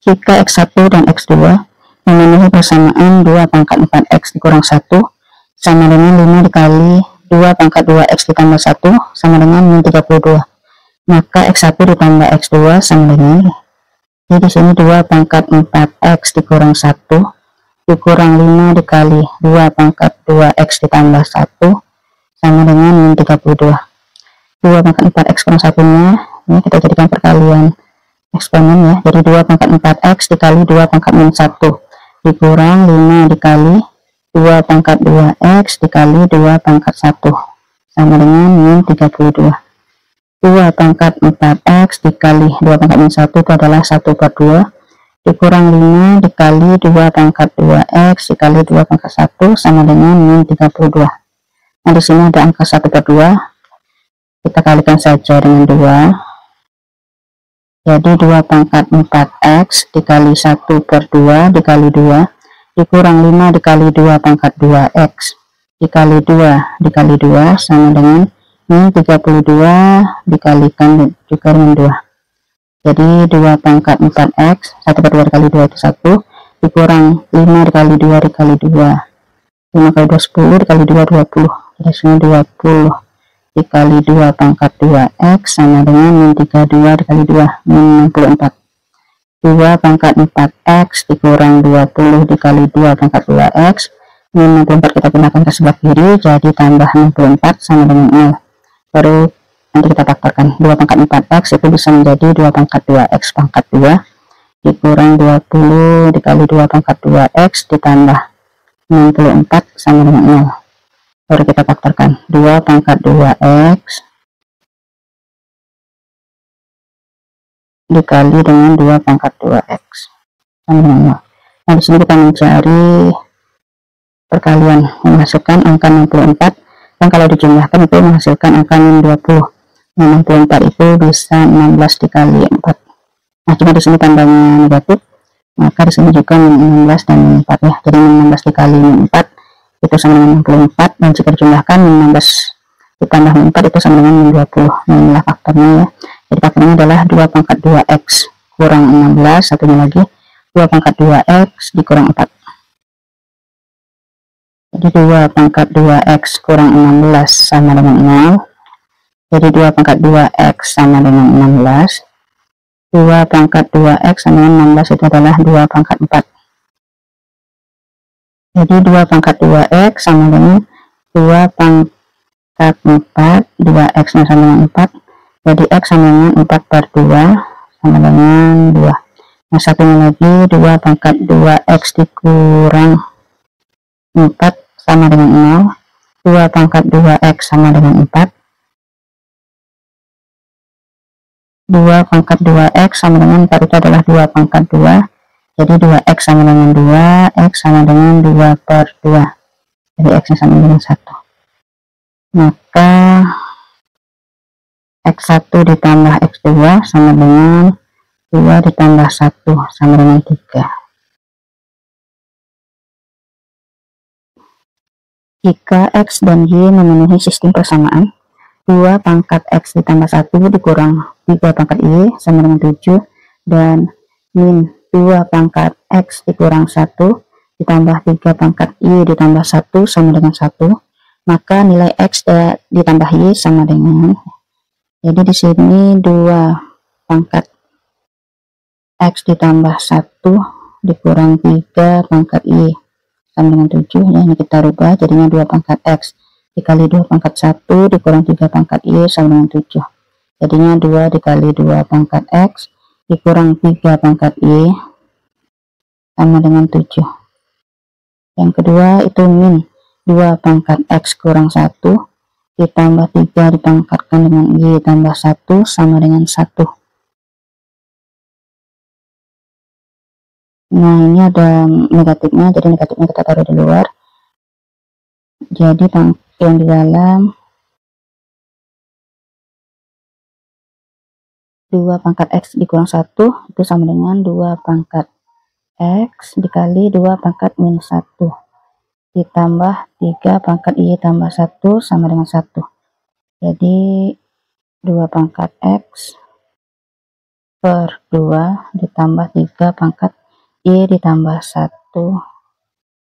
Jika X1 dan X2 memenuhi persamaan 2 pangkat 4X dikurang 1 sama dengan 5 dikali 2 pangkat 2X ditambah 1 sama dengan min 32. Maka X1 ditambah X2 sama dengan, jadi di sini 2 pangkat 4X dikurang 1 dikurang 5 dikali 2 pangkat 2X ditambah 1 sama dengan min 32. 2 pangkat 4X kurang 1 nya ini kita jadikan perkalian eksponen ya, jadi 2 pangkat 4X dikali 2 pangkat min 1 dikurang 5 dikali 2 pangkat 2X dikali 2 pangkat 1 sama dengan min 32. 2 pangkat 4X dikali 2 pangkat min 1 itu adalah 1/2 dikurang 5 dikali 2 pangkat 2X dikali 2 pangkat 1 sama dengan min 32. Nah di sini ada angka 1/2, kita kalikan saja dengan 2. Jadi 2 pangkat 4X dikali 1/2 dikali 2 dikurang 5 dikali 2 pangkat 2X dikali 2 dikali 2 sama dengan min 32 dikalikan juga dengan 2. Jadi 2 pangkat 4X 1/2 dikali 2 itu 1 dikurang 5 dikali 2 dikali 2, 5 kali 2 10 dikali 2 20, jadi sini 20 dikali 2 pangkat 2X sama dengan min 32 dikali 2 min 64. 2 pangkat 4X dikurang 20 dikali 2 pangkat 2X min 64 kita pindahkan ke sebelah kiri jadi tambah 64 sama dengan 0. Baru nanti kita faktorkan 2 pangkat 4X itu bisa menjadi 2 pangkat 2X pangkat 2 dikurang 20 dikali 2 pangkat 2X ditambah 64 sama dengan 0. Baru kita faktorkan 2 pangkat 2X dikali dengan 2 pangkat 2X sama dengan 0. Nah di sini kita mencari perkalian menghasilkan angka 64 dan kalau dijumlahkan itu menghasilkan angka min 20. 64 itu bisa 16 dikali 4. Nah cuma di sini tandanya negatif, maka di sini juga min 16 dan min 4 ya. Jadi min 16 dikali min 4 itu sama dengan 64 dan jika dijumlahkan min 16 ditambah min 4 itu sama dengan min 20. Nah inilah faktornya ya. Jadi faktornya adalah 2 pangkat 2X kurang 16, satunya lagi 2 pangkat 2X dikurang 4. Jadi 2 pangkat 2X kurang 16 sama dengan 0. Jadi 2 pangkat 2X sama dengan 16. 2 pangkat 2X sama dengan 16 itu adalah 2 pangkat 4. Jadi 2 pangkat 2X sama dengan 2 pangkat 4, 2X sama dengan 4. Jadi X sama dengan 4/2 sama dengan 2. Nah satunya lagi 2 pangkat 2X dikurang 4 sama dengan 0. 2 pangkat 2X sama dengan 4. 2 pangkat 2X sama dengan 4 itu adalah 2 pangkat 2. Jadi 2X sama dengan 2, X sama dengan 2/2. Jadi X sama dengan 1. Maka X1 ditambah X2 sama dengan 2 ditambah 1 sama dengan 3. Jika X dan Y memenuhi sistem persamaan, 2 pangkat X ditambah 1 dikurang 3 pangkat Y sama dengan 7 dan min 2 pangkat X dikurang 1 ditambah 3 pangkat Y ditambah 1 sama dengan 1, maka nilai X ditambah Y sama dengan, jadi di sini 2 pangkat X ditambah 1 dikurang 3 pangkat Y sama dengan 7 ya, ini kita rubah jadinya 2 pangkat X dikali 2 pangkat 1 dikurang 3 pangkat Y sama dengan 7, jadinya 2 dikali 2 pangkat X dikurang 3 pangkat Y sama dengan 7. Yang kedua itu min 2 pangkat X kurang 1 ditambah 3 dipangkatkan dengan Y tambah 1 sama dengan 1. Nah ini ada negatifnya, jadi negatifnya kita taruh di luar, jadi yang di dalam 2 pangkat X dikurang 1 itu sama dengan 2 pangkat X dikali 2 pangkat min 1 ditambah 3 pangkat Y tambah 1 sama dengan 1. Jadi 2 pangkat X per 2 ditambah 3 pangkat Y ditambah 1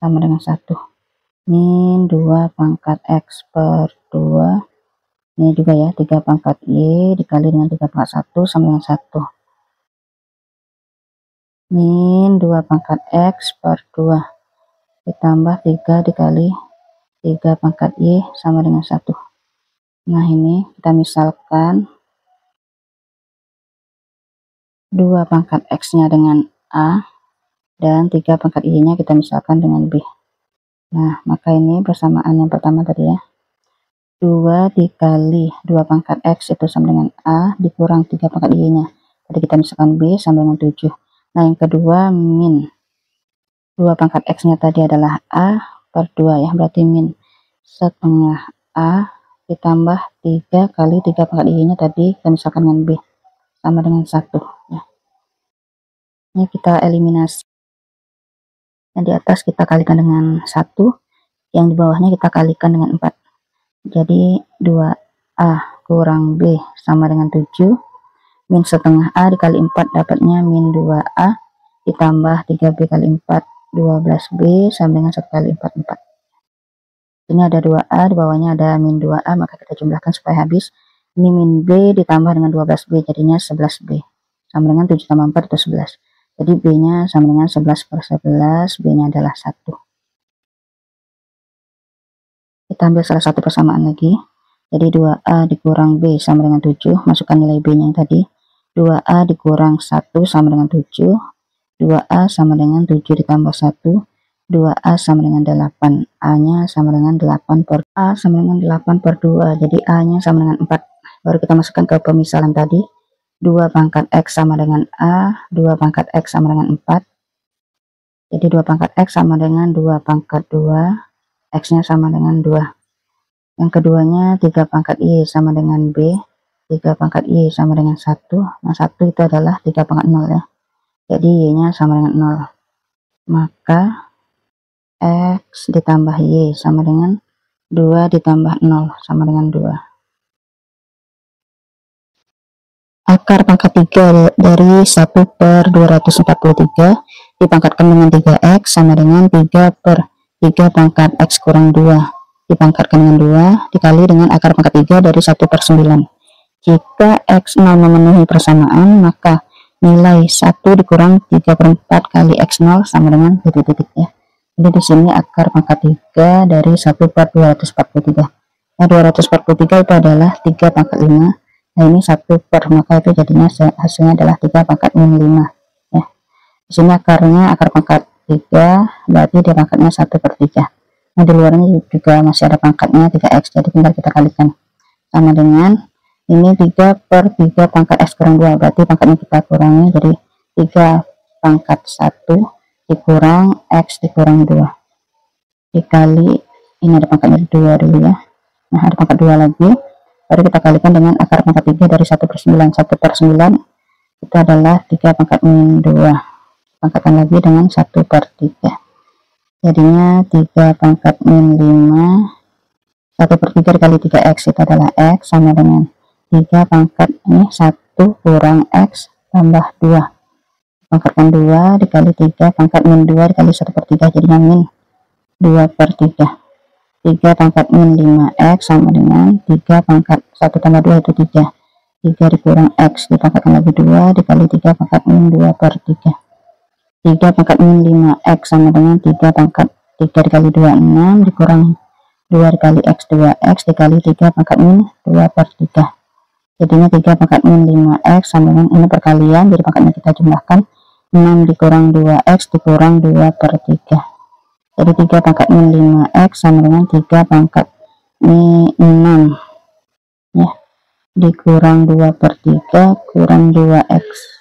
sama dengan 1 min 2 pangkat X per 2. Ini juga ya, 3 pangkat Y dikali dengan 3 pangkat 1 sama dengan 1 min 2 pangkat X per 2 ditambah 3 dikali 3 pangkat Y sama dengan 1. Nah, ini kita misalkan 2 pangkat X nya dengan A dan 3 pangkat Y nya kita misalkan dengan B. Nah, maka ini persamaan yang pertama tadi ya, 2 dikali 2 pangkat X itu sama dengan A dikurang 3 pangkat Y nya, jadi kita misalkan B sama dengan 7. Nah, yang kedua min 2 pangkat X nya tadi adalah A per 2 ya, berarti min setengah A ditambah 3 kali 3 pangkat Y nya tadi kita misalkan dengan B sama dengan 1 ya. Ini kita eliminasi, yang di atas kita kalikan dengan 1, yang di bawahnya kita kalikan dengan 4, jadi 2A kurang B sama dengan 7, min setengah A dikali 4 dapatnya min 2A ditambah 3B kali 4 12B sama dengan 1 kali 4 4. Ini ada 2A, di bawahnya ada min 2A, maka kita jumlahkan supaya habis. Ini min B ditambah dengan 12B jadinya 11B sama dengan 7 tambah 4 itu 11. Jadi B nya sama dengan 11 per 11, B nya adalah 1. Kita ambil salah satu persamaan lagi, jadi 2A dikurang B sama dengan 7, masukkan nilai B nya yang tadi, 2A dikurang 1 sama dengan 7, 2A sama dengan 7 ditambah 1, 2A sama dengan 8, A nya sama dengan 8 per A sama dengan 8 per 2, jadi A nya sama dengan 4. Baru kita masukkan ke pemisalan tadi, 2 pangkat X sama dengan A, 2 pangkat X sama dengan 4, jadi 2 pangkat X sama dengan 2 pangkat 2, X nya sama dengan 2. Yang keduanya 3 pangkat Y sama dengan B, 3 pangkat Y sama dengan 1, nah 1 itu adalah 3 pangkat 0 ya, jadi Y nya sama dengan 0, maka X ditambah Y sama dengan 2 ditambah 0 sama dengan 2. Akar pangkat 3 dari 1 per 243 dipangkatkan dengan 3X sama dengan 3 per 3 pangkat X kurang 2 dipangkatkan dengan 2 dikali dengan akar pangkat 3 dari 1 per 9. Jika X0 memenuhi persamaan, maka nilai 1 dikurang 3 per 4 kali X0 sama dengan titik-titik ya. Jadi di sini akar pangkat 3 dari 1 per 243. Nah, 243 itu adalah 3 pangkat 5. Nah, ini 1 per, maka itu jadinya hasilnya adalah 3 pangkat min 5 ya. Di sini akarnya akar pangkat 3, berarti dia pangkatnya 1 per 3. Nah, di luarnya juga masih ada pangkatnya 3X, jadi tinggal kita kalikan sama dengan ini 3 per 3 pangkat X kurang 2, berarti pangkatnya kita kurangi, jadi 3 pangkat 1 dikurang X dikurang 2 dikali, ini ada pangkatnya 2 dulu ya, nah ada pangkat 2 lagi, baru kita kalikan dengan akar pangkat 3 dari 1 per 9. 1 per 9 itu adalah 3 pangkat min 2, pangkatkan lagi dengan 1 per 3, jadinya 3 pangkat min 5, 1 per 3 dikali 3X itu adalah X sama dengan 3 pangkat ini 1 kurang X tambah 2, pangkatkan 2 dikali 3 pangkat min 2 dikali 1 per 3 jadinya min 2 per 3. 3 pangkat min 5X sama dengan 3 pangkat 1 tambah 2 itu 3, 3 dikurang X dipangkatkan lagi 2 dikali 3 pangkat min 2 per 3, 3 pangkat min 5X sama dengan 3 pangkat 3 dikali 2 6 dikurang 2 dikali X 2X dikali 3 pangkat min 2 per 3, jadinya 3 pangkat min 5X sama dengan ini perkalian, jadi pangkatnya kita jumlahkan 6 dikurang 2X dikurang 2 per 3. Jadi 3 pangkat min 5X sama dengan 3 pangkat min 6 ya, dikurang 2 per 3 kurang 2X.